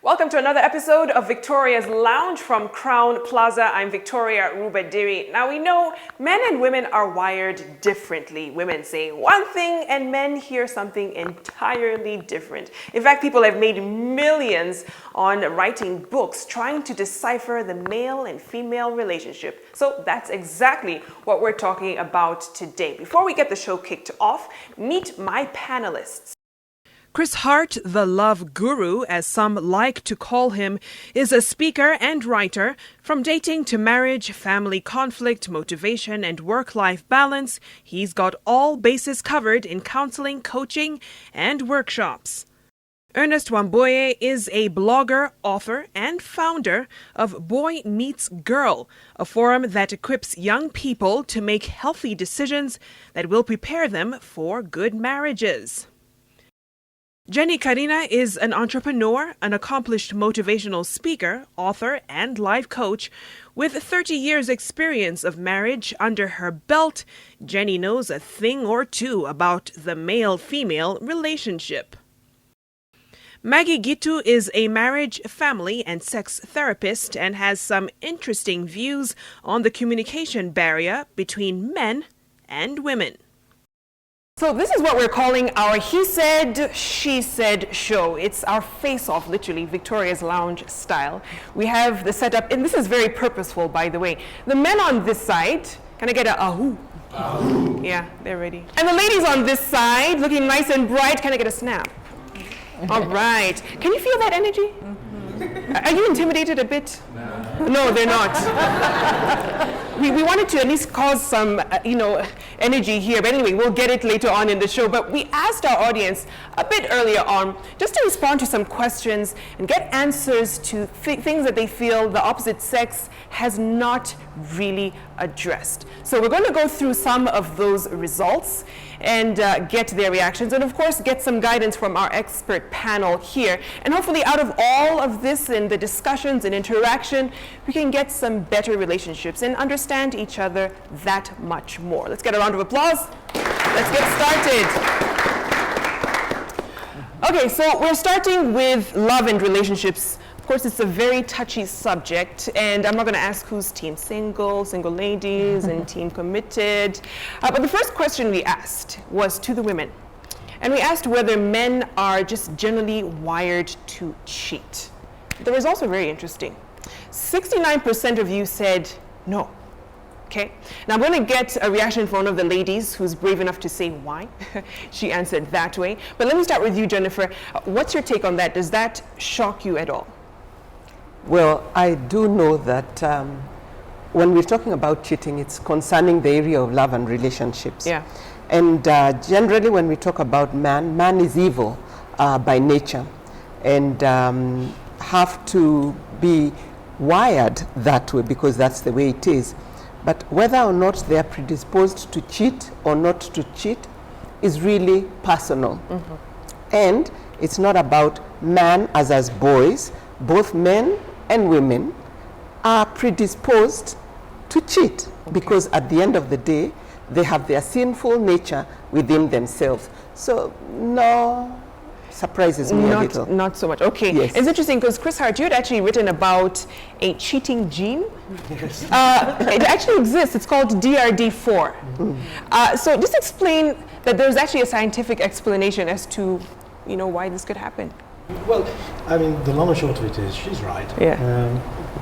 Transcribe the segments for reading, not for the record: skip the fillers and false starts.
Welcome to another episode of Victoria's Lounge from Crown Plaza. I'm Victoria Rubadiri. Now we know men and women are wired differently. Women say one thing and men hear something entirely different. In fact, people have made millions on writing books trying to decipher the male and female relationship. So that's exactly what we're talking about today. Before we get the show kicked off, meet my panelists. Chris Hart, the love guru, as some like to call him, is a speaker and writer. From dating to marriage, family conflict, motivation, and work-life balance, he's got all bases covered in counseling, coaching, and workshops. Ernest Wamboye is a blogger, author, and founder of Boy Meets Girl, a forum that equips young people to make healthy decisions that will prepare them for good marriages. Jenny Karina is an entrepreneur, an accomplished motivational speaker, author, and life coach. With 30 years' experience of marriage under her belt, Jenny knows a thing or two about the male-female relationship. Maggie Gitu is a marriage, family, and sex therapist and has some interesting views on the communication barrier between men and women. So this is what we're calling our He Said, She Said show. It's our face-off, literally, Victoria's Lounge style. We have the setup, and this is very purposeful, by the way. The men on this side, can I get a ahoo? Ahoo. Yeah, they're ready. And the ladies on this side, looking nice and bright, can I get a snap? All right. Can you feel that energy? Mm-hmm. Are you intimidated a bit? No, they're not. We wanted to at least cause some, energy here. But anyway, we'll get it later on in the show. But we asked our audience a bit earlier on just to respond to some questions and get answers to things that they feel the opposite sex has not really addressed. So we're going to go through some of those results and get their reactions, and of course get some guidance from our expert panel here. And hopefully out of all of this and the discussions and interaction, we can get some better relationships and understand each other that much more. Let's get a round of applause. Let's get started. Okay, so we're starting with love and relationships. Of course, it's a very touchy subject, and I'm not going to ask who's team single ladies, and team committed. But the first question we asked was to the women. And we asked whether men are just generally wired to cheat. The results were very interesting. 69% of you said no. Okay. Now I'm going to get a reaction from one of the ladies who's brave enough to say why. She answered that way. But let me start with you, Jennifer. What's your take on that? Does that shock you at all? Well, I do know that when we're talking about cheating, it's concerning the area of love and relationships. Yeah. And generally, when we talk about man is evil by nature and have to be wired that way because that's the way it is. But whether or not they are predisposed to cheat or not to cheat is really personal. Mm-hmm. And it's not about man as boys. Both men and women are predisposed to cheat because at the end of the day, they have their sinful nature within themselves. So, no, surprises me a little. Not so much. Okay. Yes. It's interesting because Chris Hart, you had actually written about a cheating gene. Yes. It actually exists. It's called DRD4. Mm. So just explain that there's actually a scientific explanation as to, why this could happen. Well, I mean, the long and short of it is, she's right. Yeah.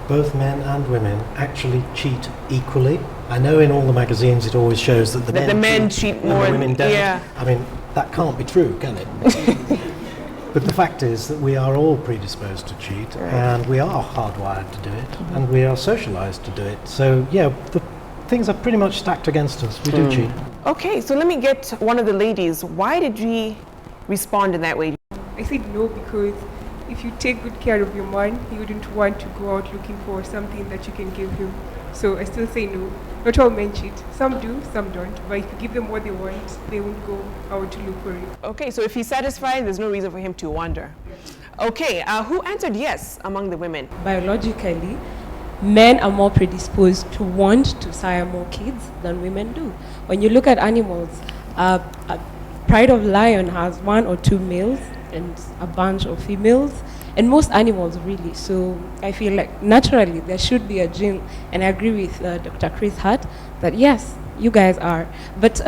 Both men and women actually cheat equally. I know in all the magazines it always shows that the men cheat more and the women don't. Yeah. I mean, that can't be true, can it? But the fact is that we are all predisposed to cheat, right, and we are hardwired to do it, mm-hmm, and we are socialized to do it. So, yeah, the things are pretty much stacked against us. We do cheat. Okay, so let me get one of the ladies. Why did we respond in that way? I said no because if you take good care of your man, he wouldn't want to go out looking for something that you can give him. So I still say no. Not all men cheat. Some do, some don't. But if you give them what they want, they won't go out to look for it. Okay, so if he's satisfied, there's no reason for him to wander. Okay, who answered yes among the women? Biologically, men are more predisposed to want to sire more kids than women do. When you look at animals, Pride of Lion has 1 or 2 males and a bunch of females, and most animals really. So I feel like naturally there should be a gene, and I agree with Dr. Chris Hart that yes, you guys are, but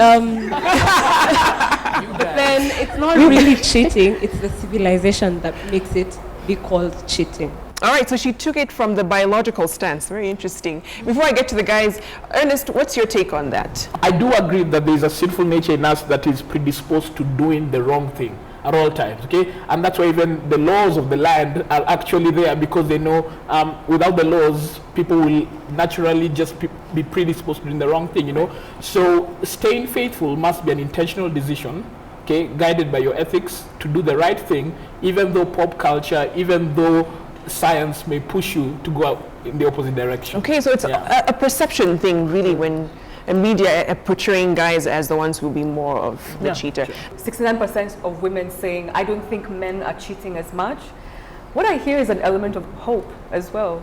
but then it's not really cheating. It's the civilization that makes it be called cheating. All right, so she took it from the biological stance. Very interesting. Before I get to the guys, Ernest, what's your take on that? I do agree that there is a sinful nature in us that is predisposed to doing the wrong thing at all times, okay? And that's why even the laws of the land are actually there, because they know without the laws, people will naturally just be predisposed to doing the wrong thing, you know? So staying faithful must be an intentional decision, okay, guided by your ethics to do the right thing, even though pop culture, even though science may push you to go out in the opposite direction. Okay, so it's a perception thing, really, when media are portraying guys as the ones who will be more of the cheater. Sure. 69% of women saying, I don't think men are cheating as much. What I hear is an element of hope as well.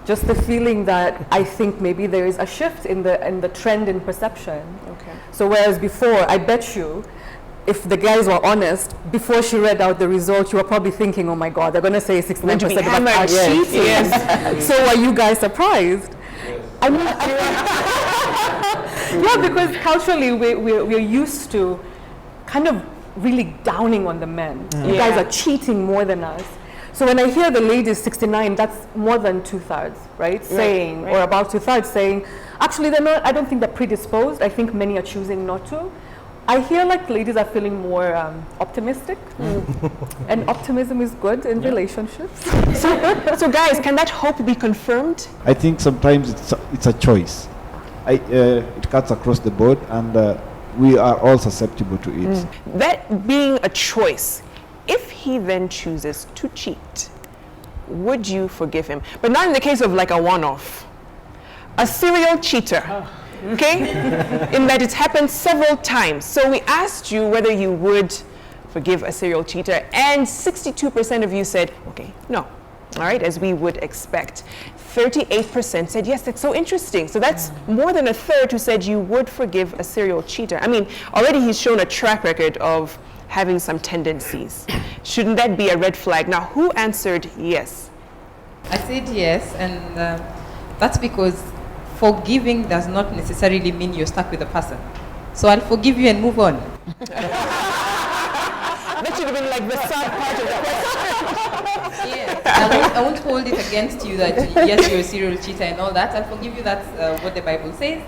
Just the feeling that I think maybe there is a shift in the trend in perception. Okay. So whereas before, I bet you, if the guys were honest, before she read out the result, you were probably thinking, oh my God, they're going to say 69% of us are cheating. Yes. So are you guys surprised? I mean, yeah, because culturally we're used to kind of really downing on the men. You guys are cheating more than us. So when I hear the ladies 69, that's more than 2/3, right? Saying, or about 2/3 saying, actually they're not, I don't think they're predisposed. I think many are choosing not to. I hear like ladies are feeling more optimistic, and optimism is good in relationships. So guys, can that hope be confirmed? I think sometimes it's a choice. It cuts across the board, and we are all susceptible to it. That being a choice, if he then chooses to cheat, would you forgive him? But not in the case of like a one-off. A serial cheater. Okay, in that it's happened several times. So we asked you whether you would forgive a serial cheater, and 62% of you said, okay, no. All right, as we would expect. 38% said, yes, that's so interesting. So that's more than a third who said you would forgive a serial cheater. I mean, already he's shown a track record of having some tendencies. Shouldn't that be a red flag? Now, who answered yes? I said yes, and that's because forgiving does not necessarily mean you're stuck with the person. So I'll forgive you and move on. That should have been like the third part of the question. Yeah. I won't hold it against you that yes, you're a serial cheater and all that. I'll forgive you, that's what the Bible says,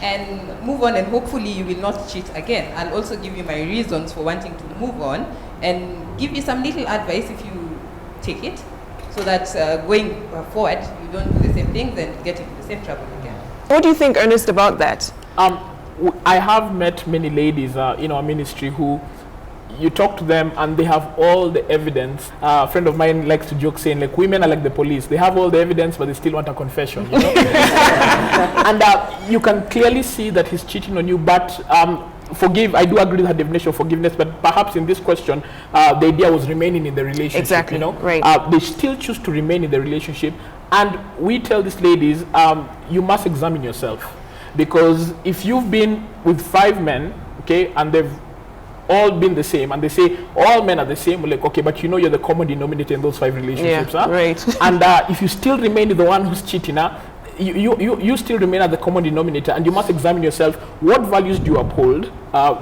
and move on, and hopefully you will not cheat again. I'll also give you my reasons for wanting to move on, and give you some little advice if you take it, so that going forward, you don't do the same things and get into the same trouble again. What do you think, Ernest, about that? I have met many ladies in our ministry who you talk to them and they have all the evidence. A friend of mine likes to joke saying, like, women are like the police. They have all the evidence, but they still want a confession, you know? And you can clearly see that he's cheating on you, but forgive, I do agree with her definition of forgiveness, but perhaps in this question, the idea was remaining in the relationship. Exactly, you know? right. They still choose to remain in the relationship, and we tell these ladies, you must examine yourself, because if you've been with 5 men, okay, and they've all been the same, and they say all men are the same, we're like, okay, but you know you're the common denominator in those 5 relationships, huh? Right. And if you still remain the one who's cheating, you still remain at the common denominator, and you must examine yourself. What values do you uphold?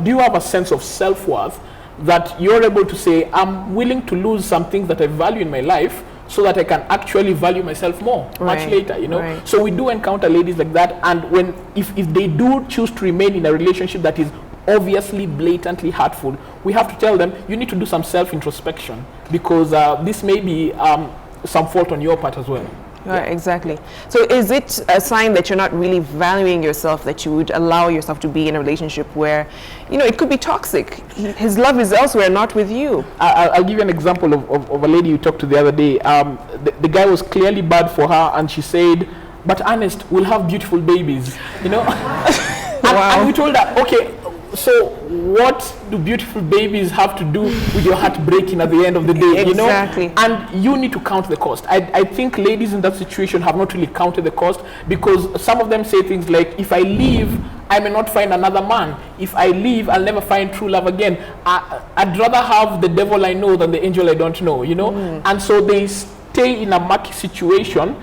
Do you have a sense of self-worth that you're able to say, I'm willing to lose some things that I value in my life so that I can actually value myself more much later, you know? Right. So we do encounter ladies like that, and if they do choose to remain in a relationship that is obviously blatantly hurtful, we have to tell them, you need to do some self-introspection, because this may be some fault on your part as well. Right, exactly. So is it a sign that you're not really valuing yourself, that you would allow yourself to be in a relationship where, you know, it could be toxic? His love is elsewhere, not with you. I'll give you an example of a lady you talked to the other day. The guy was clearly bad for her, and she said, but Ernest, we'll have beautiful babies, you know? And we told her, okay, So what do beautiful babies have to do with your heart breaking at the end of the day? Exactly. You know? And you need to count the cost. I think ladies in that situation have not really counted the cost, because some of them say things like, if I leave, I may not find another man. If I leave, I'll never find true love again. I'd rather have the devil I know than the angel I don't know, you know? And so they stay in a murky situation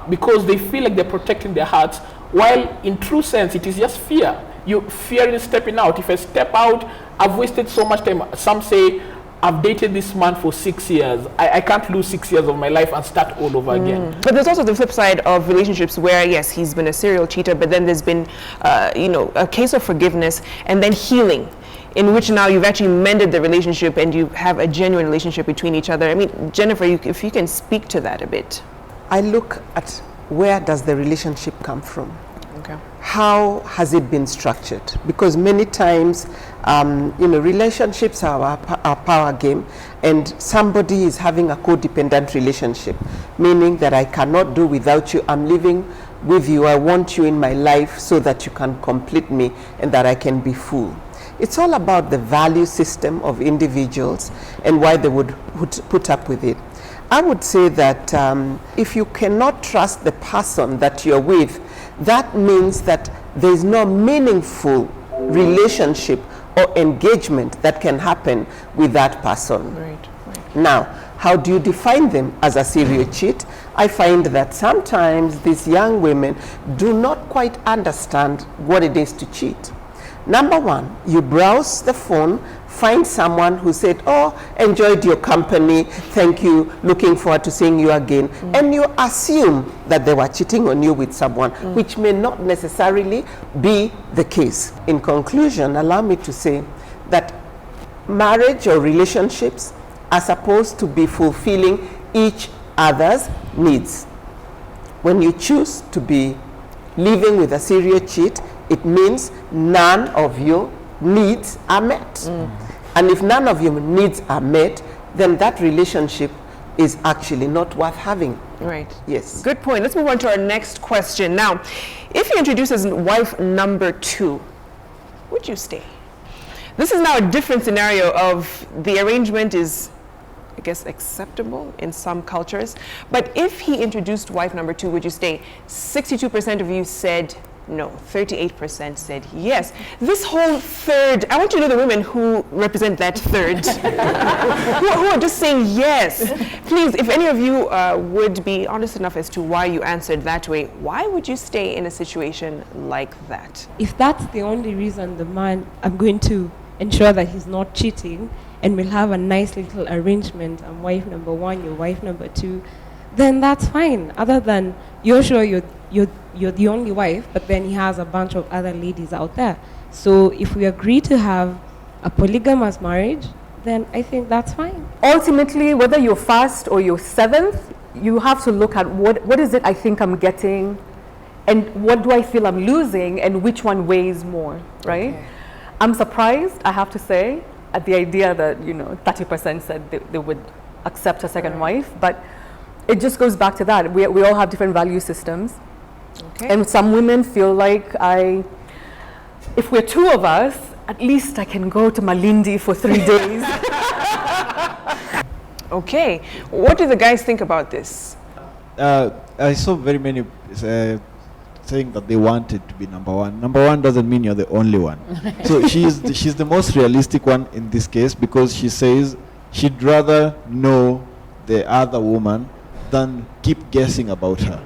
because they feel like they're protecting their hearts, while in true sense, it is just fear. You fear in stepping out. If I step out, I've wasted so much time. Some say, I've dated this man for 6 years. I can't lose 6 years of my life and start all over again. But there's also the flip side of relationships where, yes, he's been a serial cheater, but then there's been, a case of forgiveness and then healing, in which now you've actually mended the relationship and you have a genuine relationship between each other. I mean, Jennifer, if you can speak to that a bit. I look at where does the relationship come from? Okay. How has it been structured? Because many times, relationships are a power game, and somebody is having a codependent relationship, meaning that I cannot do without you. I'm living with you. I want you in my life so that you can complete me and that I can be full. It's all about the value system of individuals and why they would put up with it. I would say that if you cannot trust the person that you're with, that means that there's no meaningful relationship or engagement that can happen with that person. Right. Now, how do you define them as a serial cheat? I find that sometimes these young women do not quite understand what it is to cheat. Number one, you browse the phone, find someone who said, oh, enjoyed your company, thank you, looking forward to seeing you again. And you assume that they were cheating on you with someone, which may not necessarily be the case. In conclusion, allow me to say that marriage or relationships are supposed to be fulfilling each other's needs. When you choose to be living with a serial cheat, it means none of your needs are met. And if none of your needs are met, then that relationship is actually not worth having. Right. Yes. Good point. Let's move on to our next question. Now, if he introduces wife number 2, would you stay? This is now a different scenario of the arrangement is, I guess, acceptable in some cultures. But if he introduced wife number 2, would you stay? 62% of you said no. 38% said yes. This whole third, I want you to know the women who represent that third, who are just saying yes. Please, if any of you would be honest enough as to why you answered that way, why would you stay in a situation like that? If that's the only reason the man, I'm going to ensure that he's not cheating and we'll have a nice little arrangement, I'm wife number 1, you're wife number 2, then that's fine. Other than you're sure you're the only wife, but then he has a bunch of other ladies out there. So if we agree to have a polygamous marriage, then I think that's fine. Ultimately, whether you're first or you're seventh, you have to look at what is it I think I'm getting, and what do I feel I'm losing, and which one weighs more, right? Okay. I'm surprised, I have to say, at the idea that 30% said they would accept a second wife, but it just goes back to that. We all have different value systems. Okay. And some women feel like if we're 2 of us, at least I can go to Malindi for 3 days. Okay. What do the guys think about this? I saw very many saying that they wanted to be number 1. Number 1 doesn't mean you're the only one. So she's the most realistic one in this case, because she says she'd rather know the other woman than keep guessing about her.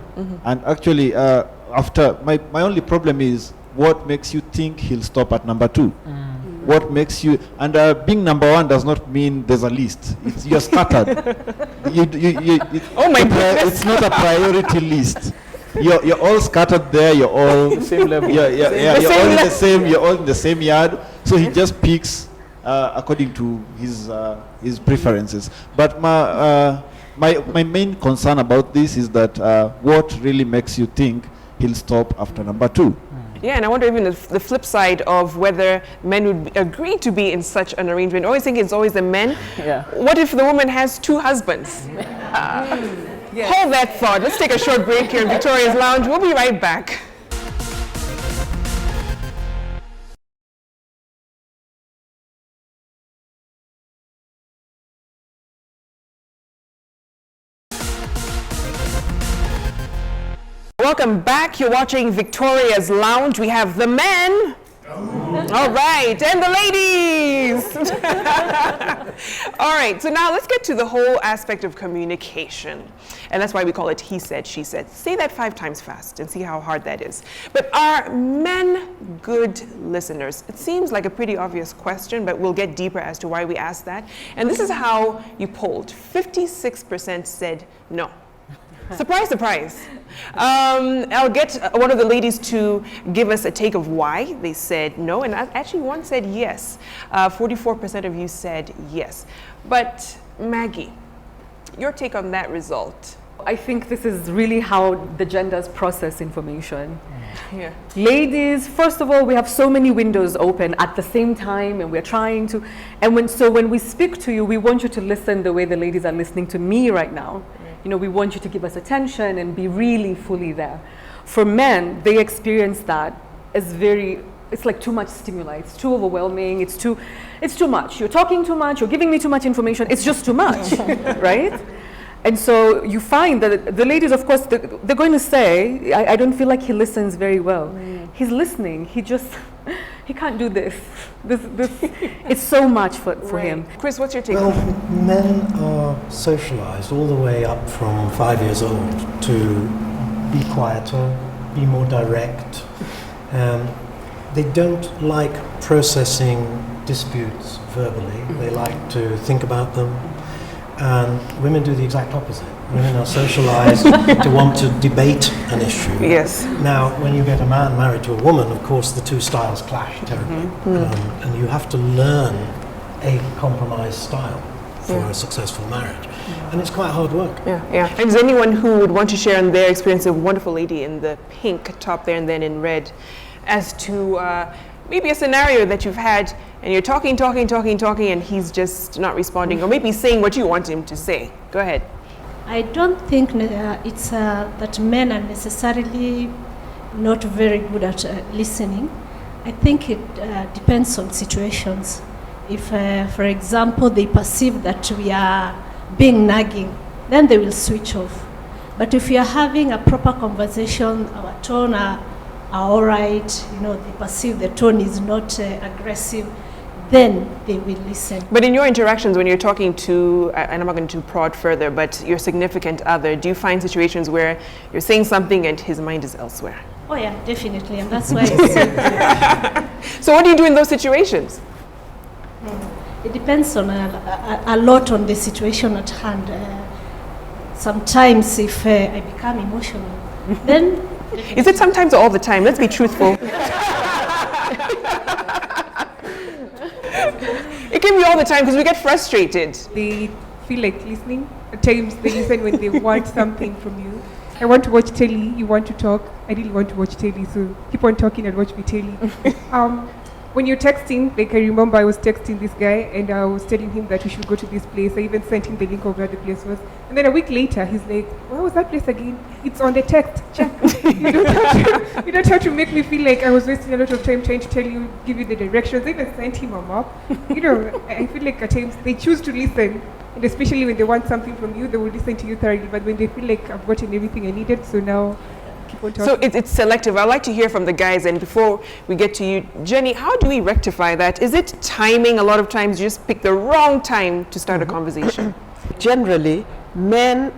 And actually, after my only problem is, what makes you think he'll stop at number 2? What makes you, and being number 1 does not mean there's a list. You're scattered. Oh my goodness. It's not a priority list. You're all scattered there. You're all the same level. You're all in the same. You're all in the same yard. So he just picks according to his preferences. But my main concern about this is that what really makes you think he'll stop after number 2? Yeah, and I wonder even the flip side of whether men would agree to be in such an arrangement. I always think it's always the men. Yeah. What if the woman has 2 husbands? Hold that thought. Let's take a short break here in Victoria's Lounge. We'll be right back. Welcome back. You're watching Victoria's Lounge. We have the men. All right, and the ladies. All right, so now let's get to the whole aspect of communication. And that's why we call it he said, she said. Say that 5 times fast and see how hard that is. But are men good listeners? It seems like a pretty obvious question, but we'll get deeper as to why we asked that. And this is how you polled. 56% said no. Surprise, surprise. I'll get one of the ladies to give us a take of why they said no, and actually one said yes. 44% of you said yes. But Maggie, your take on that result? I think this is really how the genders process information. Yeah. Ladies, first of all, we have so many windows open at the same time, and we're trying to, and when we speak to you, we want you to listen the way the ladies are listening to me right now. You know, we want you to give us attention and be really fully there. For men, they experience that as it's like too much stimuli. It's too overwhelming. It's too much. You're talking too much. You're giving me too much information. It's just too much, right? And so you find that the ladies, of course, they're going to say, I don't feel like he listens very well. He's listening. He can't do this. It's so much for him. Chris, what's your take? Well, men are socialized all the way up from 5 years old to be quieter, be more direct. They don't like processing disputes verbally. They like to think about them. And women do the exact opposite. Women are socialized to want to debate an issue. Yes. Now, when you get a man married to a woman, of course, the two styles clash terribly. And you have to learn a compromise style for a successful marriage. And it's quite hard work. Yeah. And is anyone who would want to share on their experience, a wonderful lady in the pink top there and then in red, as to maybe a scenario that you've had and you're talking, and he's just not responding, or maybe saying what you want him to say? Go ahead. I don't think it's that men are necessarily not very good at listening. I think it depends on situations. If, for example, they perceive that we are being nagging, then they will switch off. But if we are having a proper conversation, our tone are all right, they perceive the tone is not aggressive, then they will listen. But in your interactions, when you're talking to, and I'm not going to prod further, but your significant other, do you find situations where you're saying something and his mind is elsewhere? Oh yeah, definitely, and that's why I say. So what do you do in those situations? It depends on a lot on the situation at hand. Sometimes if I become emotional, then... Is it sometimes or all the time? Let's be truthful. It can be all the time because we get frustrated. They feel like listening. At times they listen when they want something from you. I want to watch telly, you want to talk. I really want to watch telly, so keep on talking and watch me telly. When you're texting, like I remember I was texting this guy and I was telling him that we should go to this place. I even sent him the link of where the place was. And then a week later, he's like, where was that place again? It's on the text, check. You don't have to make me feel like I was wasting a lot of time trying to tell you, give you the directions. I even sent him a map. I feel like at times they choose to listen. And especially when they want something from you, they will listen to you thoroughly. But when they feel like I've gotten everything I needed, so now keep on talking. So it's selective. I'd like to hear from the guys. And before we get to you, Jenny, how do we rectify that? Is it timing? A lot of times you just pick the wrong time to start a conversation. Generally, men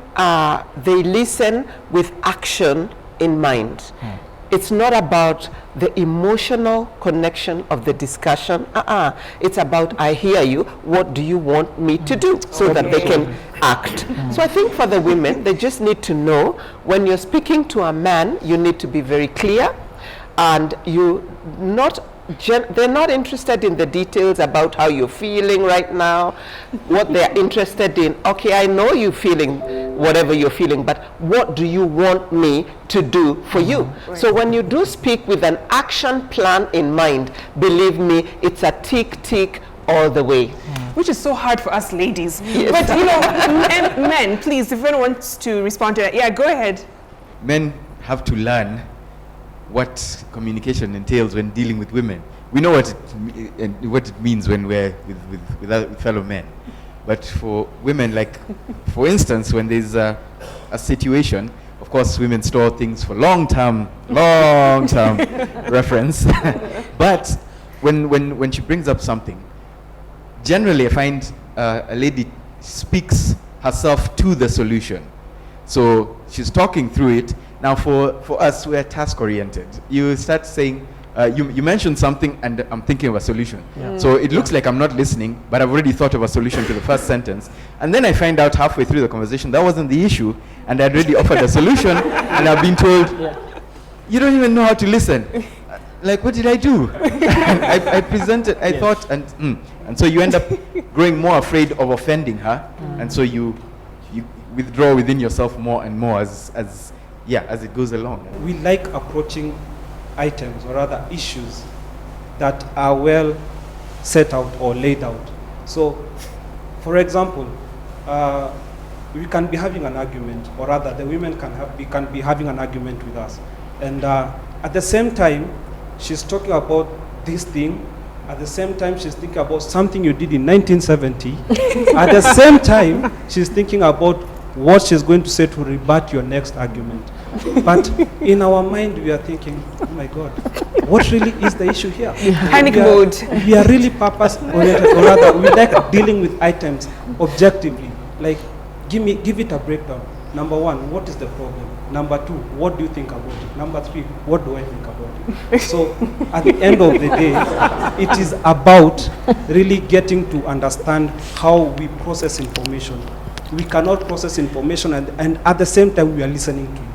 they listen with action in mind. It's not about the emotional connection of the discussion. It's about, I hear you, what do you want me to do? So that they can act. So I think for the women, they just need to know when you're speaking to a man, you need to be very clear, and they're not interested in the details about how you're feeling right now. What they're interested in, okay, I know you're feeling whatever you're feeling, but what do you want me to do for you? Right. So when you do speak with an action plan in mind, believe me, it's a tick all the way. Which is so hard for us ladies. Yes. But men, please, if anyone wants to respond to that, yeah, go ahead. Men have to learn what communication entails when dealing with women. We know what it means when we're with fellow men. But for women, like, for instance, when there's a situation of course, women store things for long-term reference. But when she brings up something, generally I find a lady speaks herself to the solution. So she's talking through it. Now for us, we're task-oriented. You start saying, you mentioned something and I'm thinking of a solution. Yeah. So it looks like I'm not listening, but I've already thought of a solution to the first sentence. And then I find out halfway through the conversation that wasn't the issue, and I'd already offered a solution, and I've been told, you don't even know how to listen. Like, what did I do? I presented, I thought, and so you end up growing more afraid of offending her, and so you withdraw within yourself more and more as it goes along. We like approaching items, or rather issues, that are well set out or laid out. So, for example, we can be having an argument, or rather the women can be having an argument with us, and at the same time she's talking about this thing, at the same time she's thinking about something you did in 1970, at the same time she's thinking about what she's going to say to rebut your next argument. But in our mind we are thinking, oh my God, what really is the issue here? Panic mode. We are really purpose-oriented, or rather we like dealing with items objectively. Like, give it a breakdown. Number one, what is the problem? Number two, what do you think about it? Number three, what do I think about it? So at the end of the day, it is about really getting to understand how we process information. We cannot process information and at the same time we are listening to you.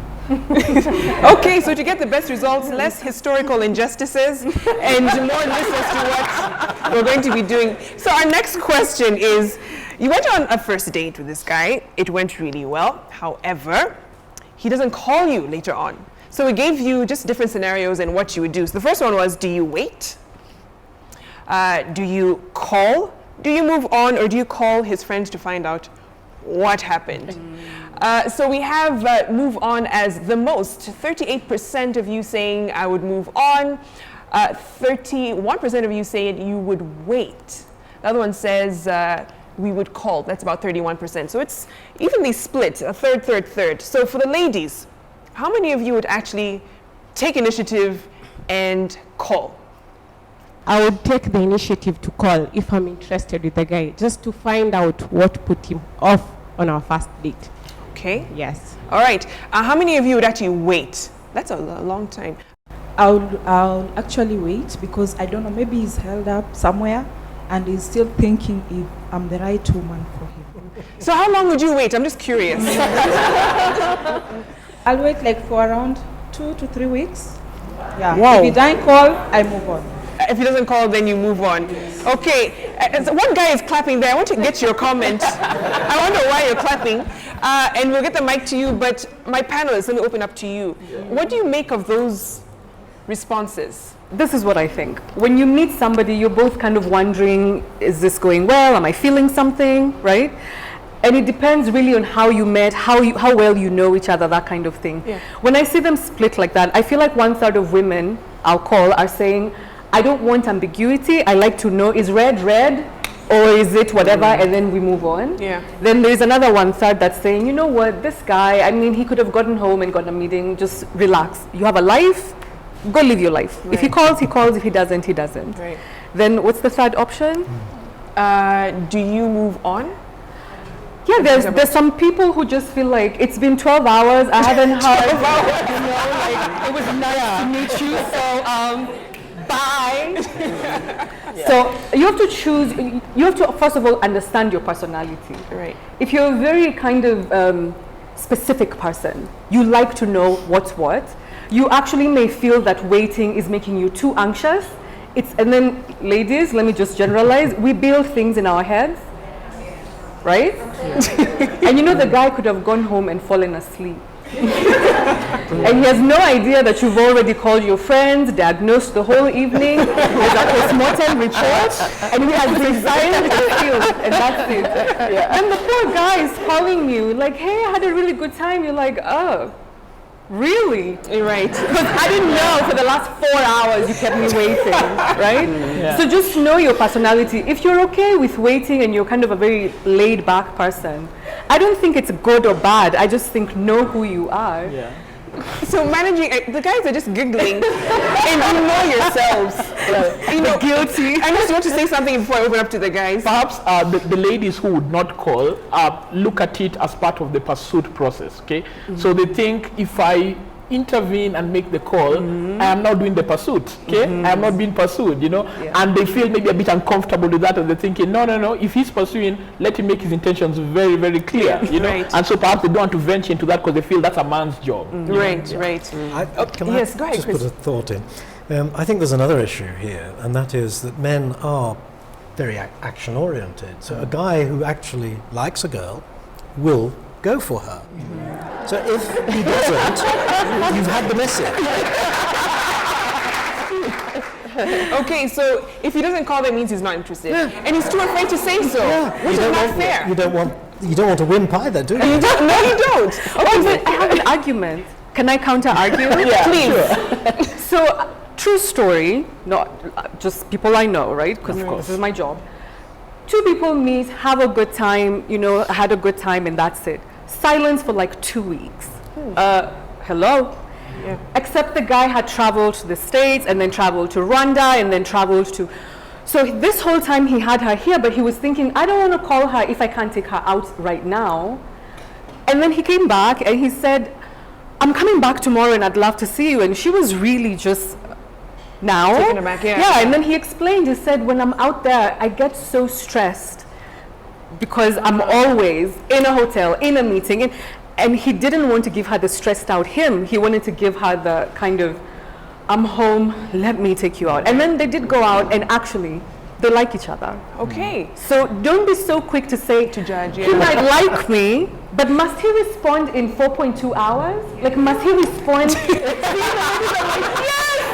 Okay, so to get the best results, less historical injustices and more listeners to what we're going to be doing. So our next question is, you went on a first date with this guy. It went really well. However, he doesn't call you later on. So we gave you just different scenarios and what you would do. So the first one was, do you wait? Do you call? Do you move on, or do you call his friends to find out what happened? So we have move on as the most. 38% of you saying I would move on. 31% of you saying you would wait. The other one says we would call. That's about 31%. So it's evenly split, a third. So for the ladies, how many of you would actually take initiative and call? I would take the initiative to call if I'm interested with the guy, just to find out what put him off on our first date. Okay. Yes. All right. How many of you would actually wait? That's a long time. I'll actually wait, because I don't know, maybe he's held up somewhere and he's still thinking if I'm the right woman for him. So how long would you wait? I'm just curious. I'll wait like for around 2 to 3 weeks. Yeah. Wow. If he doesn't call, I move on. If he doesn't call, then you move on. Okay. So one guy is clapping there. I want to get your comment. I wonder why you're clapping. And we'll get the mic to you, but my panelists, let me open up to you. What do you make of those responses? This is what I think. When you meet somebody, you're both kind of wondering, is this going well? Am I feeling something, right? And it depends really on how you met, how well you know each other, that kind of thing. Yeah. When I see them split like that, I feel like 1/3 of women I'll call are saying, I don't want ambiguity. I like to know, is red, or is it whatever, and then we move on. Yeah. Then there's another 1/3 that's saying, you know what, this guy, I mean, he could have gotten home and got a meeting, just relax. You have a life, go live your life. Right. If he calls, he calls. If he doesn't, he doesn't. Right. Then what's the third option? Do you move on? Yeah, there's some people who just feel like it's been 12 hours, I haven't heard, you know, like, it was nice to meet you, so bye. So you have to choose, you have to first of all understand your personality. Right. If you're a very kind of specific person, you like to know what's what, you actually may feel that waiting is making you too anxious. And then ladies, let me just generalize, we build things in our heads, right? Yeah. And you know the guy could have gone home and fallen asleep. And he has no idea that you've already called your friends, diagnosed the whole evening, there's a postmortem report, and he has resigned the field, and that's it. Yeah. And the poor guy is calling you like, hey, I had a really good time. You're like, oh, really? Right. Because I didn't know for the last 4 hours you kept me waiting, right? Yeah. So just know your personality. If you're okay with waiting and you're kind of a very laid back person, I don't think it's good or bad. I just think know who you are. Yeah. So managing, the guys are just giggling, and you know yourselves. You know, guilty. I just want to say something before I open up to the guys. Perhaps the ladies who would not call look at it as part of the pursuit process. Okay, so they think if I intervene and make the call, I am now doing the pursuit. Okay, I am not being pursued. You know, and they feel maybe a bit uncomfortable with that, and they're thinking, no. If he's pursuing, let him make his intentions very, very clear. You know, and so perhaps they don't want to venture into that because they feel that's a man's job. Right. Can I Yes, go ahead, just Chris. put a thought in? I think there's another issue here, and that is that men are very action-oriented. So a guy who actually likes a girl will go for her. So if he doesn't, you've had the message. Okay, so if he doesn't call, that means he's not interested, and he's too afraid to say so, which is not fair. You don't want to wimp either, do you? You don't. No, you don't. Oh, but I have an argument. Can I counter-argue? Yeah, please. So, true story, not just people I know, right? Because this is my job. Two people meet, have a good time, had a good time, and that's it. Silence for like 2 weeks. Hello? Yeah. Except the guy had traveled to the States, and then traveled to Rwanda, and then traveled to... So this whole time he had her here, but he was thinking, I don't want to call her if I can't take her out right now. And then he came back, and he said, I'm coming back tomorrow, and I'd love to see you. And she was really just... Now? Taken aback, Yeah, and then he explained, he said, when I'm out there, I get so stressed because I'm always in a hotel, in a meeting, and he didn't want to give her the stressed out him. He wanted to give her the kind of, I'm home, let me take you out. And then they did go out, and actually, they like each other. Okay. So don't be so quick to say, To judge, he might like me, but must he respond in 4.2 hours? Like, must he respond?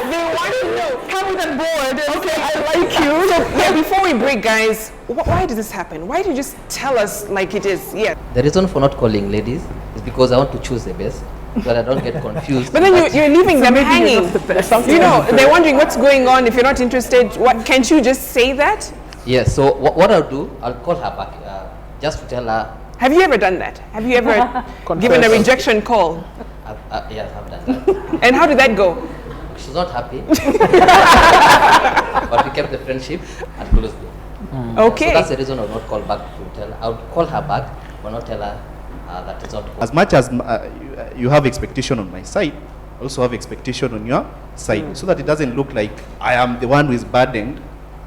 They want to know. Come on board. Okay, I like you. So, yeah, before we break, guys, why does this happen? Why do you just tell us like it is? Yeah. The reason for not calling ladies is because I want to choose the best, so that I don't get confused. But then you're leaving them hanging. They're wondering what's going on. If you're not interested, can't you just say that? Yes, so what I'll do, I'll call her back just to tell her. Have you ever done that? Have you ever given a rejection call? Yes, I've done that. And how did that go? She's not happy. But we kept the friendship and closed it. Okay. So that's the reason I'll not call back to tell her. I'll call her back, but not tell her that it's not good. As much as you have expectation on my side, I also have expectation on your side, so that it doesn't look like I am the one who is burdened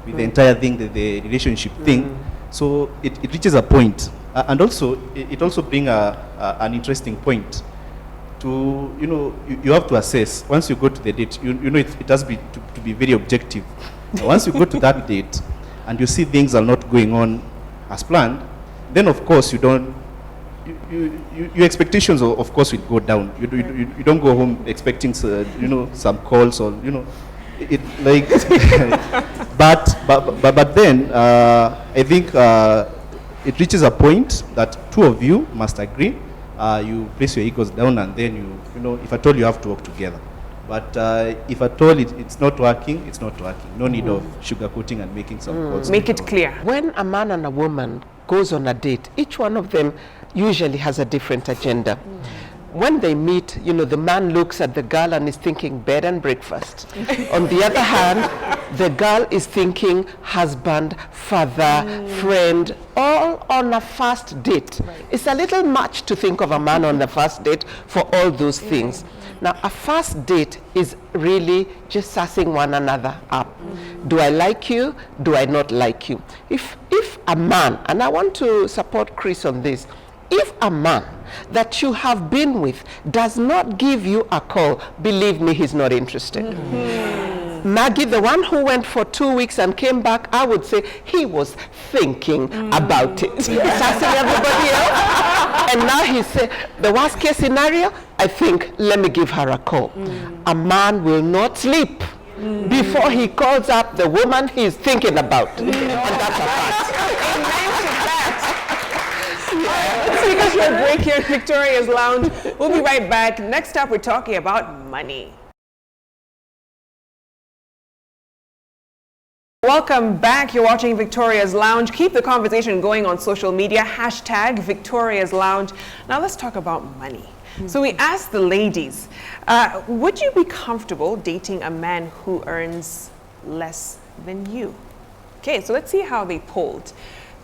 with the entire thing, the relationship thing. So it reaches a point, and also it also brings an interesting point. To you have to assess once you go to the date. It has to be very objective. Now, once you go to that date and you see things are not going on as planned, then of course your expectations of course will go down. You don't go home expecting some calls or it like but then I think it reaches a point that two of you must agree. You place your egos down, and then if at all you have to work together. But if at all it's not working, it's not working. No need of sugarcoating and making some calls. Make it clear. When a man and a woman goes on a date, each one of them usually has a different agenda. When they meet, the man looks at the girl and is thinking bed and breakfast. On the other hand, the girl is thinking husband, father, friend, all on a first date. It's a little much to think of a man on the first date for all those things. Now, a first date is really just sussing one another up. Do I like you? Do I not like you? If a man, and I want to support Chris on this, if a man that you have been with does not give you a call, believe me, he's not interested. Maggie, the one who went for 2 weeks and came back, I would say he was thinking about it. Sassing everybody else. And now he said, the worst case scenario, I think, let me give her a call. A man will not sleep before he calls up the woman he's thinking about. And that's a fact. Let's take a short break here at Victoria's Lounge. We'll be right back. Next up, we're talking about money. Welcome back. You're watching Victoria's Lounge. Keep the conversation going on social media. Hashtag Victoria's Lounge. Now let's talk about money. So we asked the ladies, would you be comfortable dating a man who earns less than you? Okay, so let's see how they polled.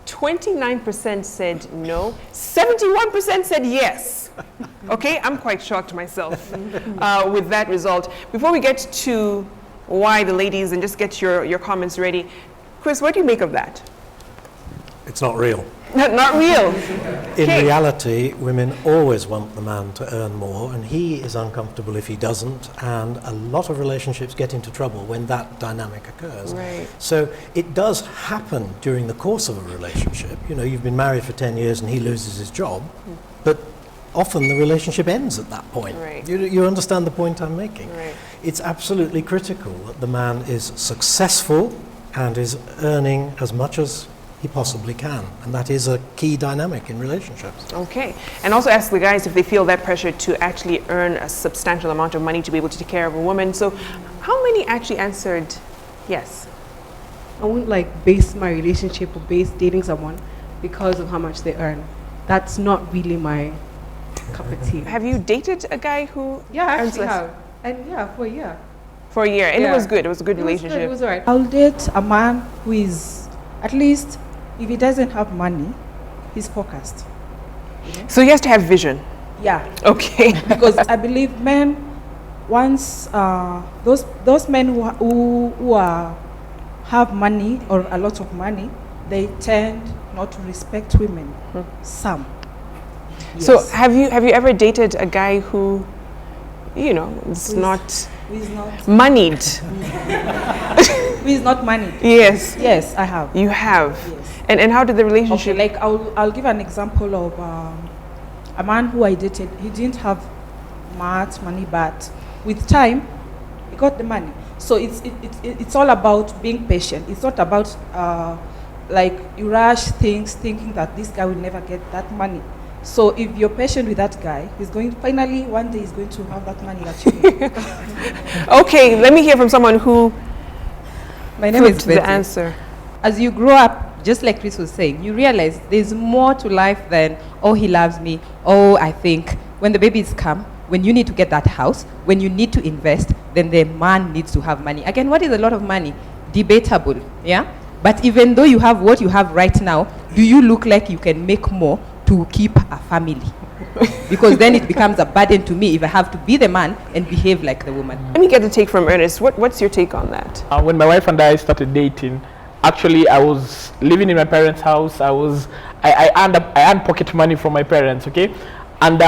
29% said no, 71% said yes. Okay, I'm quite shocked myself with that result. Before we get to why the ladies, and just get your comments ready, Chris, what do you make of that? It's not real. Not real. In reality, women always want the man to earn more, and he is uncomfortable if he doesn't, and a lot of relationships get into trouble when that dynamic occurs. Right. So it does happen during the course of a relationship. You know, you've been married for 10 years and he loses his job, but often the relationship ends at that point. Right. You understand the point I'm making? Right. It's absolutely critical that the man is successful and is earning as much as he possibly can, and that is a key dynamic in relationships. Okay, and also ask the guys if they feel that pressure to actually earn a substantial amount of money to be able to take care of a woman. So how many actually answered yes? I wouldn't like base my relationship or base dating someone because of how much they earn. That's not really my cup of tea. Have you dated a guy who Yeah, I earns actually less? have. And yeah, for a year. For a year, and Yeah. it was good. It was a good It was relationship. good, it was alright. I'll date a man who is, at least, if he doesn't have money, he's focused. So he has to have vision. Yeah. Okay. Because I believe men, once those men who have money or a lot of money, they tend not to respect women. Some. So Yes. have you ever dated a guy who, you know, is not Who is not moneyed? who is not money? Yes. Yes, I have. You have. Yes. And how did the relationship? Okay, like I'll give an example of a man who I dated. He didn't have much money, but with time, he got the money. So it's all about being patient. It's not about like you rush things thinking that this guy will never get that money. So if you're patient with that guy, he's going finally one day he's going to have that money that you need. Okay, let me hear from someone who. My name is flipped the Betty. answer. As you grow up, just like Chris was saying, you realize there's more to life than, oh, he loves me, oh, I think. When the babies come, when you need to get that house, when you need to invest, then the man needs to have money. Again, what is a lot of money? Debatable, yeah? But even though you have what you have right now, do you look like you can make more to keep a family? Because then it becomes a burden to me if I have to be the man and behave like the woman. Let me get a take from Ernest. What's your take on that? When my wife and I started dating, actually I was living in my parents' house. I earned pocket money from my parents, okay? And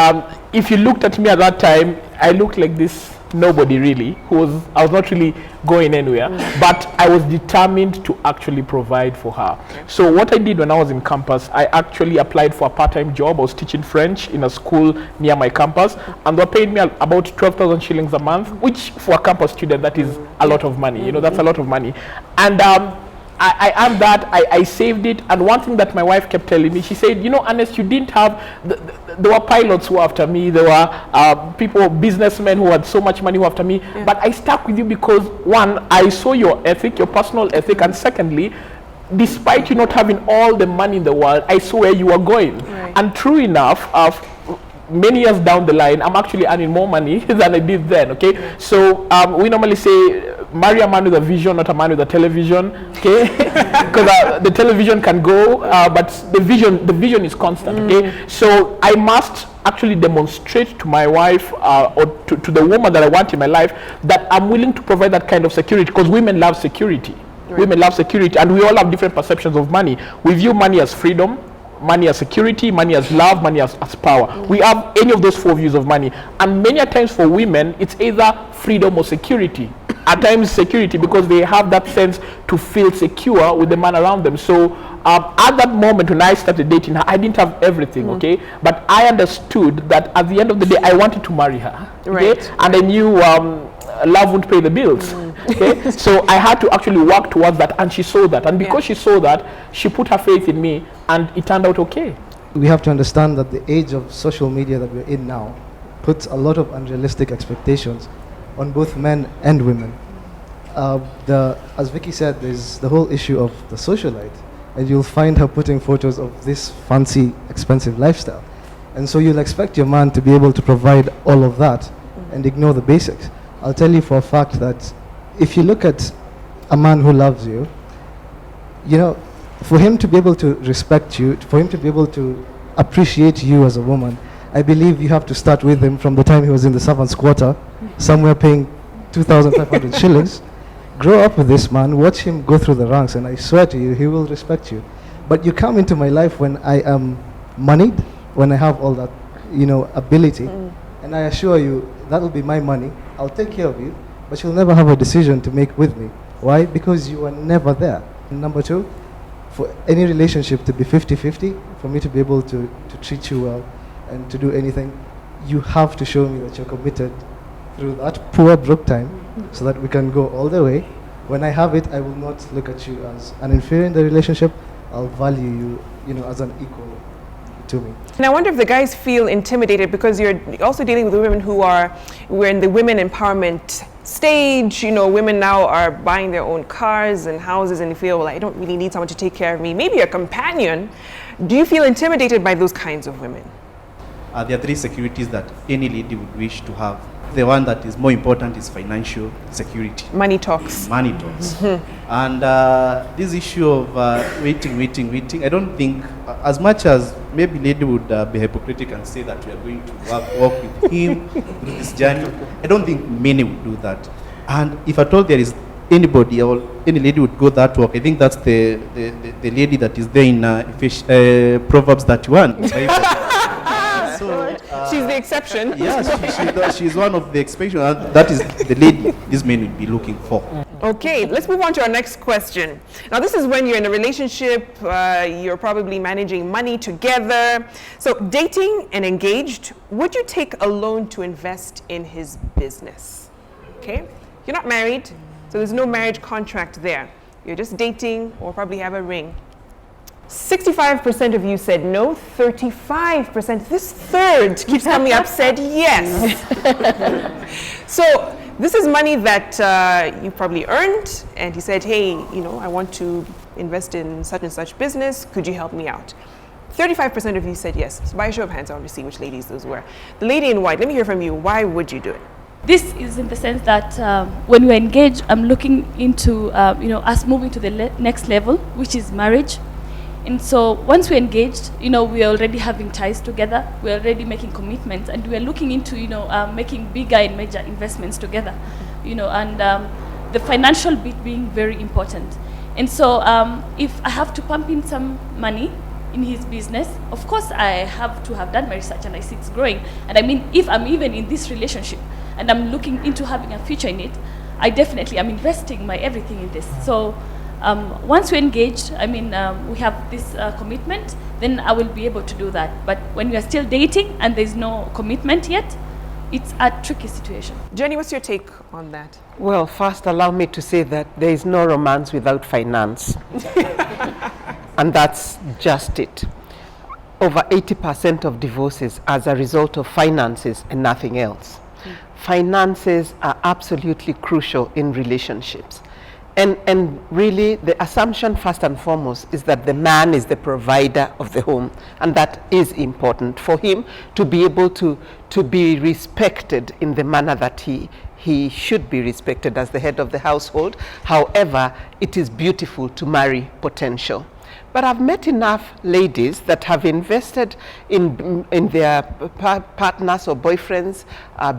if you looked at me at that time, I looked like this nobody really. I was not really going anywhere, but I was determined to actually provide for her. So what I did when I was in campus, I actually applied for a part-time job. I was teaching French in a school near my campus, and they paid me about 12,000 shillings a month, which for a campus student, that is a lot of money. You know, that's a lot of money. And I earned that, I saved it, and one thing that my wife kept telling me, she said, you know, Ernest, you didn't have, there were pilots who were after me, there were people, businessmen who had so much money who were after me, but I stuck with you because, one, I saw your ethic, your personal ethic, and secondly, despite you not having all the money in the world, I saw where you were going. Right. And true enough, many years down the line, I'm actually earning more money than I did then, okay? So we normally say, marry a man with a vision, not a man with a television, okay? Because the television can go, but the vision is constant, okay? So I must actually demonstrate to my wife or to the woman that I want in my life that I'm willing to provide that kind of security, because women love security. Right. Women love security, and we all have different perceptions of money. We view money as freedom, money as security, money as love, money as power. We have any of those four views of money, and many a times for women it's either freedom or security. At times security, because they have that sense to feel secure with the man around them. So at that moment when I started dating her, I didn't have everything, okay, but I understood that at the end of the day I wanted to marry her, okay? Right. And I knew love wouldn't pay the bills. Okay? So I had to actually work towards that, and she saw that, and because she saw that, she put her faith in me, and it turned out okay. We have to understand that the age of social media that we're in now puts a lot of unrealistic expectations on both men and women. as Vicky said, there's the whole issue of the socialite, and you'll find her putting photos of this fancy, expensive lifestyle. And so you'll expect your man to be able to provide all of that and ignore the basics. I'll tell you for a fact that if you look at a man who loves you, you know, for him to be able to respect you, for him to be able to appreciate you as a woman, I believe you have to start with him from the time he was in the servant's quarter, somewhere paying 2,500 shillings. Grow up with this man, watch him go through the ranks, and I swear to you, he will respect you. But you come into my life when I am moneyed, when I have all that, you know, ability, and I assure you, that'll be my money. I'll take care of you, but you'll never have a decision to make with me. Why? Because you are never there. And number two, for any relationship to be 50-50, for me to be able to treat you well and to do anything, you have to show me that you're committed through that poor broke time so that we can go all the way. When I have it, I will not look at you as an inferior in the relationship. I'll value you, you know, as an equal to me. And I wonder if the guys feel intimidated because you're also dealing with women we're in the women empowerment stage. You know, women now are buying their own cars and houses and they feel, well, I don't really need someone to take care of me. Maybe a companion. Do you feel intimidated by those kinds of women? There are three securities that any lady would wish to have. The one that is more important is financial security. Money talks. Money talks. And this issue of waiting, I don't think, as much as maybe lady would be hypocritical and say that we are going to walk with him through this journey, I don't think many would do that. And if at all there is anybody or any lady would go that walk, I think that's the lady that is there in Proverbs 31. She's the exception. Yes, she's one of the exceptions. That is the lady these men would be looking for. Okay, let's move on to our next question. Now, this is when you're in a relationship, you're probably managing money together. So, dating and engaged, would you take a loan to invest in his business? Okay, you're not married, so there's no marriage contract there. You're just dating or probably have a ring. 65% of you said no, 35%, this third keeps coming up, said yes. So this is money that you probably earned, and he said, hey, you know, I want to invest in such and such business, could you help me out? 35% of you said yes. So by a show of hands, I want to see which ladies those were. The lady in white, let me hear from you. Why would you do it? This is in the sense that when we're engaged, I'm looking into, you know, us moving to the next level, which is marriage. And so once we're engaged, you know, we're already having ties together, we're already making commitments, and we're looking into, you know, making bigger and major investments together, you know, and the financial bit being very important. And so if I have to pump in some money in his business, of course I have to have done my research and I see it's growing. And I mean, if I'm even in this relationship and I'm looking into having a future in it, I definitely am investing my everything in this. So once we're engaged, I mean, we have this commitment, then I will be able to do that. But when we are still dating and there's no commitment yet, it's a tricky situation. Jenny, what's your take on that? Well, first allow me to say that there is no romance without finance. And that's just it. Over 80% of divorces as a result of finances and nothing else. Finances are absolutely crucial in relationships. And really, the assumption first and foremost is that the man is the provider of the home, and that is important for him to be able to be respected in the manner that he should be respected as the head of the household. However, it is beautiful to marry potential. But I've met enough ladies that have invested in their partners or boyfriends'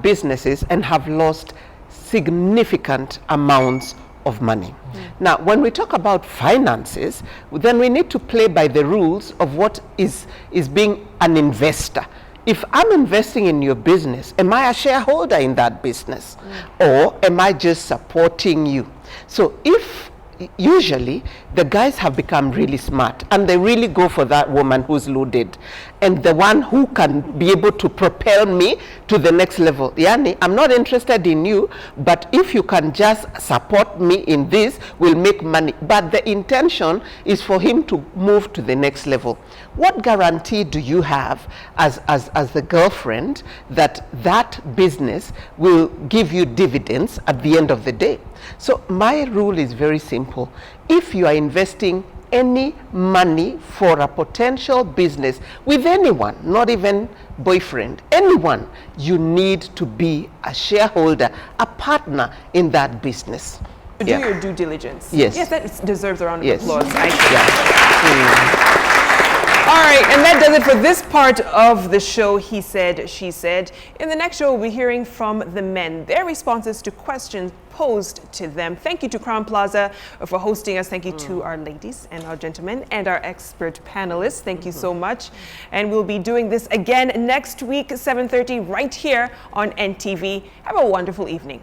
businesses and have lost significant amounts of money. Now, when we talk about finances, then we need to play by the rules of what is being an investor. If I'm investing in your business, am I a shareholder in that business? Or am I just supporting you? So if usually the guys have become really smart and they really go for that woman who's loaded and the one who can be able to propel me to the next level. Yani, I'm not interested in you, but if you can just support me in this, we'll make money. But the intention is for him to move to the next level. What guarantee do you have as the girlfriend that that business will give you dividends at the end of the day? So my rule is very simple. If you are investing any money for a potential business with anyone, not even boyfriend, anyone, you need to be a shareholder, a partner in that business. Do your due diligence. Yes. Yes, that deserves a round of Yes. applause. All right, and that does it for this part of the show, He Said, She Said. In the next show, we'll be hearing from the men, their responses to questions posed to them. Thank you to Crown Plaza for hosting us. Thank you to our ladies and our gentlemen and our expert panelists. Thank you so much. And we'll be doing this again next week, 7:30, right here on NTV. Have a wonderful evening.